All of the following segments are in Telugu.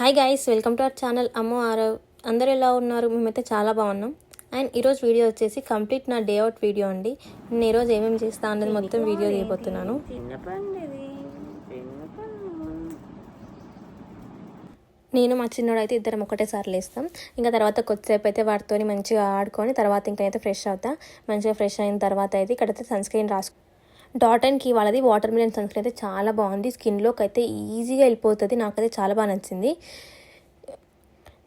Hi guys, welcome to our channel AmmuArav. అందరూ ఎలా ఉన్నారు? మేమైతే చాలా బాగున్నాం. అండ్ ఈరోజు వీడియో వచ్చేసి కంప్లీట్ నా డే అవుట్ వీడియో అండి. నేను ఈరోజు ఏమేమి చేస్తా అన్నది మొత్తం వీడియో తీయబోతున్నాను. నేను మా చిన్నోడు అయితే ఇద్దరం ఒకటేసారి లేస్తాం. ఇంకా తర్వాత కొద్దిసేపు అయితే వాటితో మంచిగా ఆడుకొని తర్వాత ఇంకైతే ఫ్రెష్ అవుతా. మంచిగా ఫ్రెష్ అయిన తర్వాత అయితే ఇక్కడైతే సన్ స్క్రీన్ రాసుకుంటాం. డాట్ అండ్ కీ వాళ్ళది వాటర్ మిలన్ సన్ స్క్రీన్ అయితే చాలా బాగుంది. స్కిన్లోకి అయితే ఈజీగా వెళ్ళిపోతుంది. నాకైతే చాలా బాగా నచ్చింది.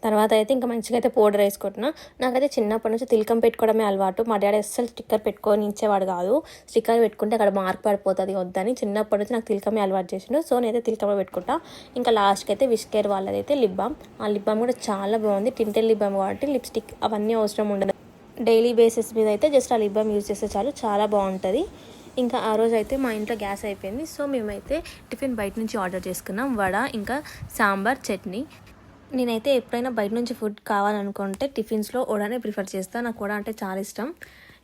తర్వాత అయితే ఇంకా మంచిగా అయితే పౌడర్ వేసుకుంటున్నా. నాకైతే చిన్నప్పటి నుంచి తిలకం పెట్టుకోవడమే అలవాటు. మా డాడీ అస్సలు స్టిక్కర్ పెట్టుకొని ఇచ్చేవాడు కాదు. స్టిక్కర్ పెట్టుకుంటే అక్కడ మార్క్ పడిపోతుంది వద్దని చిన్నప్పటి నుంచి నాకు తిలకమే అలవాటు చేసిండు. సో నేనైతే తిలకమే పెట్టుకుంటా. ఇంకా లాస్ట్కి అయితే విష్కేర్ వాళ్ళది అయితే లిప్ బామ్. ఆ లిప్ బామ్ కూడా చాలా బాగుంది. టింటెల్ లిప్ బామ్ కాబట్టి లిప్స్టిక్ అవన్నీ అవసరం ఉండదు. డైలీ బేసిస్ మీద అయితే జస్ట్ ఆ లిప్ బామ్ యూజ్ చేస్తే చాలు, చాలా బాగుంటుంది. ఇంకా ఆ రోజు అయితే మా ఇంట్లో గ్యాస్ అయిపోయింది. సో మేమైతే టిఫిన్ బయట నుంచి ఆర్డర్ చేసుకున్నాం. వడ, ఇంకా సాంబార్, చట్నీ. నేనైతే ఎప్పుడైనా బయట నుంచి ఫుడ్ కావాలనుకుంటే టిఫిన్స్లో వడనే ప్రిఫర్ చేస్తాను. నాకు వడ అంటే చాలా ఇష్టం.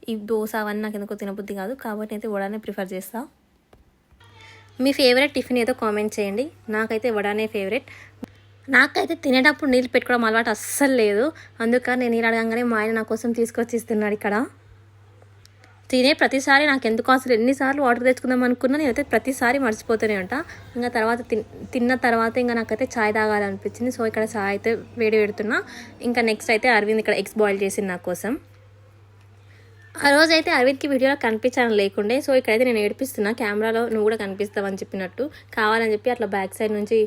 ఈ దోశ అవన్నీ నాకు ఎందుకో తినబుద్ధి కాదు, కాబట్టి అయితే వడనే ప్రిఫర్ చేస్తాను. మీ ఫేవరెట్ టిఫిన్ ఏదో కామెంట్ చేయండి. నాకైతే వడనే ఫేవరెట్. నాకైతే తినేటప్పుడు నీళ్ళు పెట్టుకోవడం అలవాటు అస్సలు లేదు. అందుకని నేను నీళ్ళు అడగంగానే మా ఆయన నా కోసం తీసుకొచ్చి ఇస్తున్నాడు. ఇక్కడ తినే ప్రతిసారి నాకు ఎందుకు అసలు ఎన్నిసార్లు వాటర్ తెచ్చుకుందాం అనుకున్నా నేనైతే ప్రతిసారి మర్చిపోతూనే ఉంటా. ఇంకా తర్వాత తిన్న తర్వాత ఇంకా నాకైతే ఛాయ్ తాగాలనిపించింది. సో ఇక్కడ ఛాయ్ అయితే వేడి పెడుతున్నా. ఇంకా నెక్స్ట్ అయితే అరవింద్ ఇక్కడ ఎగ్స్ బాయిల్ చేసింది నా కోసం. ఆ రోజు అయితే అరవింద్కి వీడియోలో కనిపించాలని లేకుండే. సో ఇక్కడైతే నేను ఏడిపిస్తున్నా. కెమెరాలో నువ్వు కూడా కనిపిస్తావని చెప్పినట్టు కావాలని చెప్పి అట్లా బ్యాక్ సైడ్ నుంచి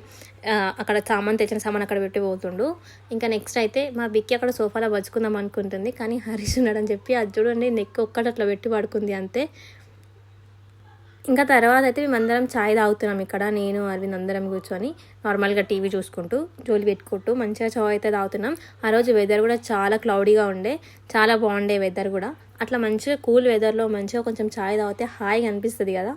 అక్కడ తెచ్చిన సామాన్ అక్కడ పెట్టి పోతుండు. ఇంకా నెక్స్ట్ అయితే మా బిక్కి అక్కడ సోఫాలో బతుకుందాం అనుకుంటుంది, కానీ హరీష్ ఉన్నాడని చెప్పి అది చూడండి నెక్ ఒక్కటి అట్లా పెట్టి పడుకుంది అంతే. ఇంకా తర్వాత అయితే మేమందరం ఛాయ్ తాగుతున్నాం. ఇక్కడ నేను అరవింద్ అందరం కూర్చొని నార్మల్గా టీవీ చూసుకుంటూ జోలి పెట్టుకుంటూ మంచిగా చాయ్ అయితే తాగుతున్నాం. ఆ రోజు వెదర్ కూడా చాలా క్లౌడీగా ఉండే, చాలా బాగుండే వెదర్ కూడా. అట్లా మంచిగా కూల్ వెదర్లో మంచిగా కొంచెం ఛాయ్ తాగితే హాయిగా అనిపిస్తుంది కదా.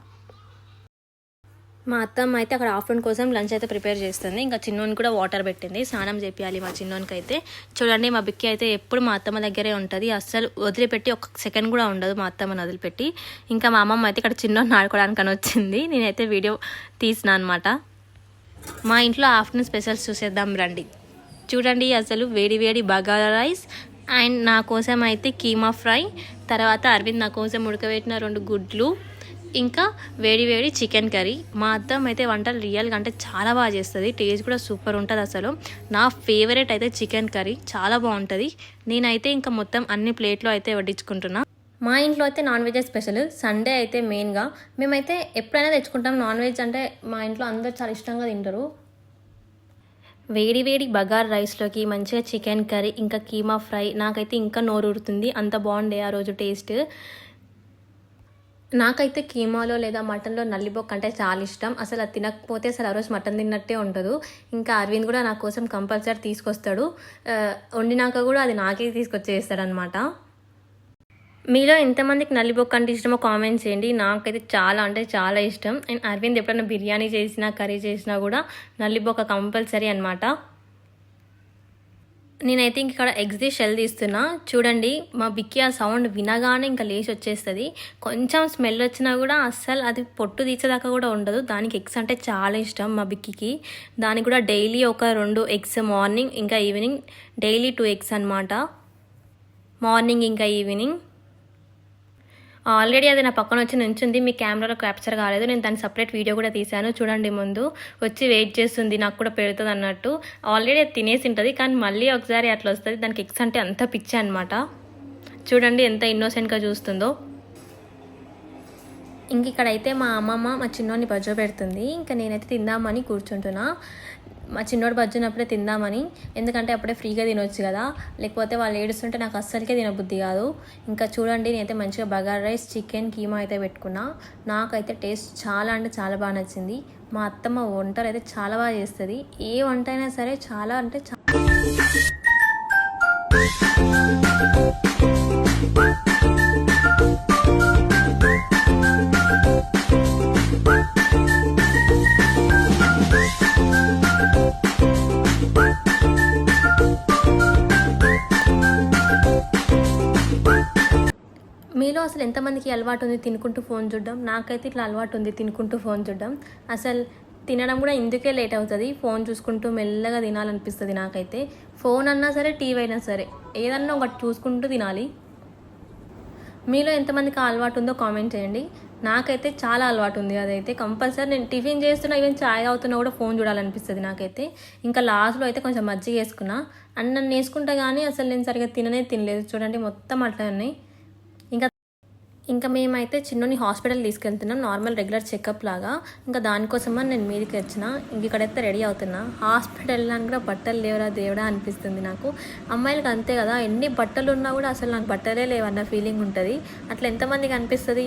మా అత్తమ్మ అయితే అక్కడ ఆఫ్టర్నూన్ కోసం లంచ్ అయితే ప్రిపేర్ చేస్తుంది. ఇంకా చిన్నోని కూడా వాటర్ పెట్టింది, స్నానం చేపియాలి మా చిన్నోనికి అయితే. చూడండి మా బిక్కి అయితే ఎప్పుడు మా అత్తమ్మ దగ్గరే ఉంటుంది. అస్సలు వదిలిపెట్టి ఒక సెకండ్ కూడా ఉండదు మా అత్తమ్మని వదిలిపెట్టి. ఇంకా మా అమ్మమ్మ అయితే ఇక్కడ చిన్నోని ఆడుకోవడానికి వచ్చింది. నేనైతే వీడియో తీసిన అనమాట. మా ఇంట్లో ఆఫ్టర్నూన్ స్పెషల్స్ చూసేద్దాం రండి. చూడండి అసలు వేడి వేడి బగారా రైస్ అండ్ నా కోసం అయితే కీమా ఫ్రై, తర్వాత అరవింద్ నా కోసం ఉడకబెట్టిన 2 గుడ్లు, ఇంకా వేడి వేడి చికెన్ కర్రీ. మా అత్తమ్మ అయితే వంటలు రియల్గా అంటే చాలా బాగా చేస్తుంది. టేస్ట్ కూడా సూపర్ ఉంటుంది. అసలు నా ఫేవరెట్ అయితే చికెన్ కర్రీ చాలా బాగుంటుంది. నేనైతే ఇంకా మొత్తం అన్ని ప్లేట్లో అయితే వడ్డించుకుంటున్నా. మా ఇంట్లో అయితే నాన్ వెజ్ స్పెషల్. సండే అయితే మెయిన్గా మేమైతే ఎప్పుడైనా తెచ్చుకుంటాం. నాన్ వెజ్ అంటే మా ఇంట్లో అందరూ చాలా ఇష్టంగా తింటారు. వేడి వేడి బగార్ రైస్లోకి మంచిగా చికెన్ కర్రీ ఇంకా కీమా ఫ్రై నాకైతే ఇంకా నోరూరుతుంది. అంత బాగుండే ఆ రోజు టేస్ట్. నాకైతే కీమాలో లేదా మటన్లో నల్లిబొక్క అంటే చాలా ఇష్టం. అసలు అది తినకపోతే అసలు ఆ రోజు మటన్ తిన్నట్టే ఉండదు. ఇంకా అరవింద్ కూడా నా కోసం కంపల్సరీ తీసుకొస్తాడు. వండినాక కూడా అది నాకే తీసుకొచ్చేస్తాడు అనమాట. మీలో ఎంతమందికి నల్లిబొక్క అంటే ఇష్టమో కామెంట్ చేయండి. నాకైతే చాలా అంటే చాలా ఇష్టం. అండ్ అరవింద్ ఎప్పుడైనా బిర్యానీ చేసినా కర్రీ చేసినా కూడా నల్లిబొక్క కంపల్సరీ అనమాట. నేనైతే ఇంక ఇక్కడ ఎగ్స్ది షెల్ తీస్తున్నా. చూడండి మా బిక్కి ఆ సౌండ్ వినగానే ఇంకా లేచి వచ్చేస్తుంది. కొంచెం స్మెల్ వచ్చినా కూడా అస్సలు అది పొట్టు తీసేదాకా కూడా ఉండదు. దానికి ఎగ్స్ అంటే చాలా ఇష్టం మా బిక్కికి. దానికి కూడా డైలీ ఒక 2 ఎగ్స్ మార్నింగ్ ఇంకా ఈవినింగ్, డైలీ 2 ఎగ్స్ అనమాట. మార్నింగ్ ఇంకా ఈవినింగ్. ఆల్రెడీ అది నా పక్కన వచ్చి నుంచింది. మీ కెమెరాలో క్యాప్చర్ కాలేదు. నేను దాని సపరేట్ వీడియో కూడా తీశాను. చూడండి ముందు వచ్చి వెయిట్ చేస్తుంది నాకు కూడా పెడుతుంది అన్నట్టు. ఆల్రెడీ అది తినేసి ఉంటుంది, కానీ మళ్ళీ ఒకసారి అట్లా వస్తుంది. దానికి ఎగ్స్ అంటే అంత పిచ్చి అనమాట. చూడండి ఎంత ఇన్నోసెంట్గా చూస్తుందో. ఇంక ఇక్కడైతే మా అమ్మమ్మ మా చిన్నోడిని బజ్జో పెడుతుంది. ఇంకా నేనైతే తిందామని కూర్చుంటున్నా. మా చిన్నోడు బజ్జునప్పుడే తిందామని, ఎందుకంటే అప్పుడే ఫ్రీగా తినొచ్చు కదా. లేకపోతే వాళ్ళు ఏడుస్తుంటే నాకు అస్సలకే తినబుద్ధి కాదు. ఇంకా చూడండి నేనైతే మంచిగా బగారా రైస్ చికెన్ కీమా అయితే పెట్టుకున్నా. నాకైతే టేస్ట్ చాలా అంటే చాలా బాగా నచ్చింది. మా అత్తమ్మ వంటలు అయితే చాలా బాగా చేస్తుంది. ఏ వంట అయినా సరే చాలా అంటే మీలో అసలు ఎంతమందికి అలవాటు ఉంది తినుకుంటూ ఫోన్ చూడడం? నాకైతే ఇట్లా అలవాటు ఉంది తినుకుంటూ ఫోన్ చూడడం. అసలు తినడం కూడా ఇందుకే లేట్ అవుతుంది. ఫోన్ చూసుకుంటూ మెల్లగా తినాలనిపిస్తుంది నాకైతే. ఫోన్ అన్నా సరే, టీవీ అయినా సరే, ఏదన్నా ఒకటి చూసుకుంటూ తినాలి. మీలో ఎంతమందికి అలవాటు ఉందో కామెంట్ చేయండి. నాకైతే చాలా అలవాటు ఉంది. అదైతే కంపల్సరీ నేను టిఫిన్ చేస్తున్నా, ఈవెన్ చాయ్ అవుతున్నా కూడా ఫోన్ చూడాలనిపిస్తుంది నాకైతే. ఇంకా లాస్ట్లో అయితే కొంచెం మజ్జిగ వేసుకున్నా. అన్నం వేసుకుంటా కానీ అసలు నేను సరిగ్గా తినలేదు. చూడండి మొత్తం అట్లా ఉన్నాయి. ఇంకా మేమైతే చిన్నోని హాస్పిటల్ తీసుకెళ్తున్నాం, నార్మల్ రెగ్యులర్ చెకప్ లాగా. ఇంకా దానికోసమని నేను మీదికి వచ్చిన. ఇంక ఇక్కడైతే రెడీ అవుతున్నా. హాస్పిటల్ వెళ్ళడానికి కూడా బట్టలు లేవరా దేవుడా అనిపిస్తుంది నాకు. అమ్మాయిలకు అంతే కదా, ఎన్ని బట్టలు ఉన్నా కూడా అసలు నాకు బట్టలే లేవన్న ఫీలింగ్ ఉంటుంది. అట్లా ఎంతమందికి అనిపిస్తుంది?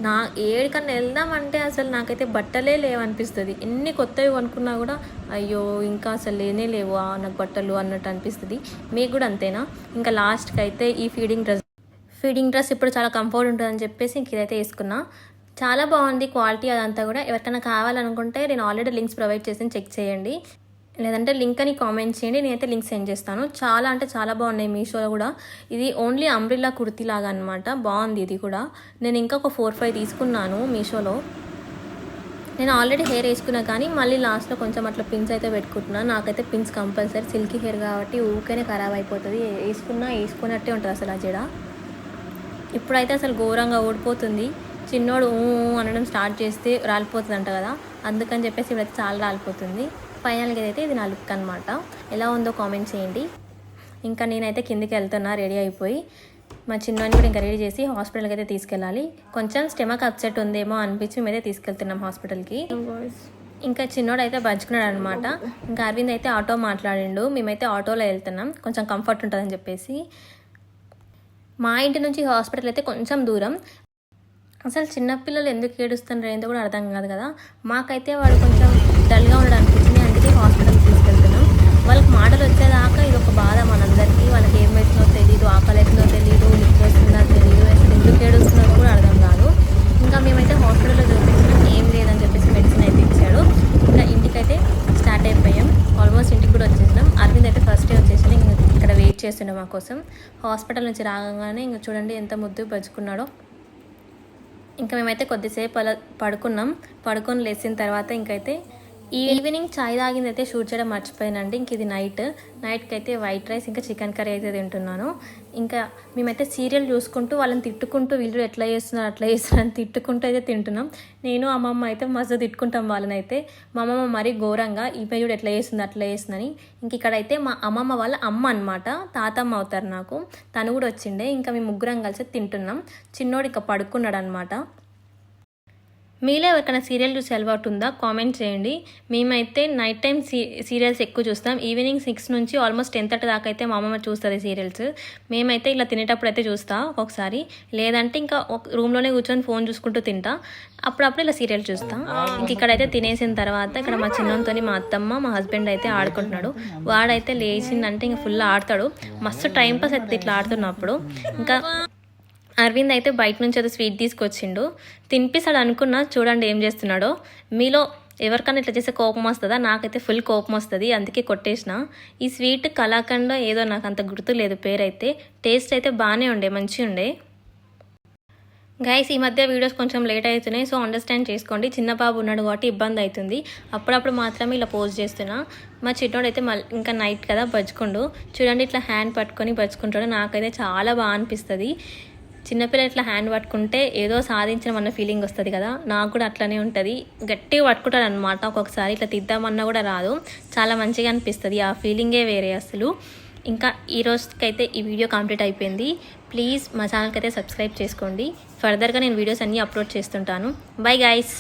నా ఏడికన్నా వెళ్దామంటే అసలు నాకైతే బట్టలే లేవనిపిస్తుంది. ఎన్ని కొత్తవి కొనుక్కున్నా కూడా అయ్యో ఇంకా అసలు లేవు నాకు బట్టలు అన్నట్టు అనిపిస్తుంది. మీకు కూడా అంతేనా? ఇంకా లాస్ట్కి అయితే ఈ ఫీడింగ్ డ్రెస్ ఇప్పుడు చాలా కంఫర్ట్ ఉంటుందని చెప్పేసి ఇంక ఇదైతే వేసుకున్నా. చాలా బాగుంది క్వాలిటీ అదంతా కూడా. ఎవరికైనా కావాలనుకుంటే నేను ఆల్రెడీ లింక్స్ ప్రొవైడ్ చేసి చెక్ చేయండి, లేదంటే లింక్ అని కామెంట్ చేయండి, నేనైతే లింక్ సెండ్ చేస్తాను. చాలా అంటే చాలా బాగున్నాయి మీషోలో కూడా. ఇది ఓన్లీ అంబ్రిల్లా కుర్తీ లాగా అనమాట, బాగుంది ఇది కూడా. నేను ఇంకా ఒక 4-5 తీసుకున్నాను మీషోలో. నేను ఆల్రెడీ హెయిర్ వేసుకున్నా కానీ మళ్ళీ లాస్ట్లో కొంచెం అట్లా పిన్స్ అయితే పెట్టుకుంటున్నాను. నాకైతే పిన్స్ కంపల్సరీ, సిల్కీ హెయిర్ కాబట్టి ఊరికేనే ఖరాబ్ అయిపోతుంది. వేసుకున్నట్టే ఉంటుంది అసలు ఆ జడ. ఇప్పుడైతే అసలు ఘోరంగా ఓడిపోతుంది. చిన్నోడు అనడం స్టార్ట్ చేస్తే రాలిపోతుంది అంట కదా, అందుకని చెప్పేసి ఇప్పుడైతే చాలా రాలిపోతుంది. ఫైనల్గా అయితే ఇది నా లుక్ అనమాట. ఎలా ఉందో కామెంట్ చేయండి. ఇంకా నేనైతే కిందికి వెళ్తున్నా రెడీ అయిపోయి. మా చిన్నోని కూడా ఇంకా రెడీ చేసి హాస్పిటల్కి అయితే తీసుకెళ్ళాలి. కొంచెం స్టమక్ అప్సెట్ ఉందేమో అనిపించి మేమైతే తీసుకెళ్తున్నాం హాస్పిటల్కి. ఇంకా చిన్నోడు అయితే బజ్జుకున్నాడు అనమాట. ఇంకా అరవింద్ అయితే ఆటో మాట్లాడిండు, మేమైతే ఆటోలో వెళ్తున్నాం, కొంచెం కంఫర్ట్ ఉంటుందని చెప్పేసి. మా ఇంటి నుంచి హాస్పిటల్ అయితే కొంచెం దూరం. అసలు చిన్నపిల్లలు ఎందుకు ఏడుస్తున్నారు ఏందో కూడా అర్థం కాదు కదా. మాకైతే వాడు కొంచెం డల్గా ఉండడం అనిపించింది, అందుకే హాస్పిటల్కి తీసుకెళ్తున్నాం. వాళ్ళకి మాటలు వచ్చేదాకా ఇది ఒక బాధ మనందరికీ. వాళ్ళకి ఏం అవుతుందో తెలియదు, ఆకలి అవుతుందో తెలియదు, నిద్ర వస్తుందో తెలియదు, అసలు ఎందుకు ఏడుస్తున్నారో కూడా అర్థం కాదు. ఇంకా మేమైతే హాస్పిటల్లో చూపించినాం, ఏం లేదని చెప్పేసి మెడిసిన్ అయితే ఇచ్చాడు. ఇంకా ఇంటికైతే స్టార్ట్ అయిపోయాం. ఆల్మోస్ట్ ఇంటికి కూడా వచ్చేసినాం. అరవింద్ అయితే ఫస్ట్ డే వచ్చేసి ఇక్కడ వెయిట్ చేస్తుండే మా కోసం. హాస్పిటల్ నుంచి రాగానే ఇంకా చూడండి ఎంత ముద్దు బజ్జుకున్నాడో. ఇంకా మేమైతే కొద్దిసేపు అలా పడుకొని లేచిన తర్వాత ఇంకైతే ఈవినింగ్ చాయ్ తాగింది అయితే షూట్ చేయడం మర్చిపోయానండి. ఇంక ఇది నైట్కి అయితే వైట్ రైస్ ఇంకా చికెన్ కర్రీ అయితే తింటున్నాను. ఇంకా మేమైతే సీరియల్ చూసుకుంటూ వాళ్ళని తిట్టుకుంటూ, వీళ్ళు ఎట్లా చేస్తున్నారు అట్లా చేస్తున్నారు అని తిట్టుకుంటూ అయితే తింటున్నాం. నేను అమ్మమ్మ అయితే మస్తు తిట్టుకుంటాం వాళ్ళని అయితే. మా అమ్మమ్మ మరీ ఘోరంగా ఈ పేజుడు ఎట్లా చేస్తుంది అట్లా చేస్తుందని. ఇంక ఇక్కడైతే మా అమ్మమ్మ వాళ్ళ అమ్మ అనమాట, తాతమ్మ అవుతారు నాకు, తను కూడా వచ్చిండే. ఇంకా మేము ముగ్గురం కలిసి తింటున్నాం. చిన్నోడు ఇక పడుకున్నాడు అనమాట. మీలో ఎవరికైనా సీరియల్ చూసి అలవాటు ఉందా కామెంట్ చేయండి. మేమైతే నైట్ టైం సీరియల్స్ ఎక్కువ చూస్తాం. ఈవినింగ్ 6 నుంచి ఆల్మోస్ట్ 10:30 దాకా అయితే మా అమ్మమ్మ చూస్తుంది సీరియల్స్. మేమైతే ఇలా తినేటప్పుడు అయితే చూస్తా ఒక్కొక్కసారి, లేదంటే ఇంకా రూమ్లోనే కూర్చొని ఫోన్ చూసుకుంటూ తింటా. అప్పుడప్పుడు ఇలా సీరియల్ చూస్తా. ఇంక ఇక్కడైతే తినేసిన తర్వాత ఇక్కడ మా చిన్నంతో మా అత్తమ్మ మా హస్బెండ్ అయితే ఆడుకుంటున్నాడు. వాడైతే లేచిందంటే ఇంకా ఫుల్ ఆడతాడు. మస్తు టైంపాస్ అయితే ఇట్లా ఆడుతున్నప్పుడు. ఇంకా అరవింద్ అయితే బయట నుంచి ఏదో స్వీట్ తీసుకొచ్చిండు, తినిపిస్తాడు అనుకున్నా. చూడండి ఏం చేస్తున్నాడో. మీలో ఎవరికన్నా ఇట్లా చేస్తే కోపం వస్తుందా? నాకైతే ఫుల్ కోపం వస్తుంది, అందుకే కొట్టేసిన. ఈ స్వీట్ కలాకండ్ ఏదో నాకు అంత గుర్తు లేదు పేరైతే. టేస్ట్ అయితే బాగానే ఉండే, మంచిగా ఉండే. గైస్ ఈ మధ్య వీడియోస్ కొంచెం లేట్ అవుతున్నాయి, సో అండర్స్టాండ్ చేసుకోండి. చిన్న బాబు ఉన్నాడు కాబట్టి ఇబ్బంది అవుతుంది. అప్పుడప్పుడు మాత్రమే ఇలా పోస్ట్ చేస్తున్నా. మా చిన్నోడు అయితే ఇంకా నైట్ కదా బజ్జుకుండు. చూడండి ఇట్లా హ్యాండ్ పట్టుకొని బజ్జుకుంటాడు. నాకైతే చాలా బాగా అనిపిస్తుంది. చిన్నపిల్లలు ఇట్లా హ్యాండ్ పట్టుకుంటే ఏదో సాధించమన్న ఫీలింగ్ వస్తుంది కదా, నాకు కూడా అట్లనే ఉంటుంది. గట్టిగా పట్టుకుంటాడు అనమాట. ఒక్కొక్కసారి ఇట్లా తిద్దామన్నా కూడా రాదు. చాలా మంచిగా అనిపిస్తుంది, ఆ ఫీలింగే వేరే అసలు. ఇంకా ఈ రోజుకైతే ఈ వీడియో కంప్లీట్ అయిపోయింది. ప్లీజ్ మా ఛానల్కి అయితే సబ్స్క్రైబ్ చేసుకోండి. ఫర్దర్గా నేను వీడియోస్ అన్నీ అప్లోడ్ చేస్తుంటాను. Bye guys.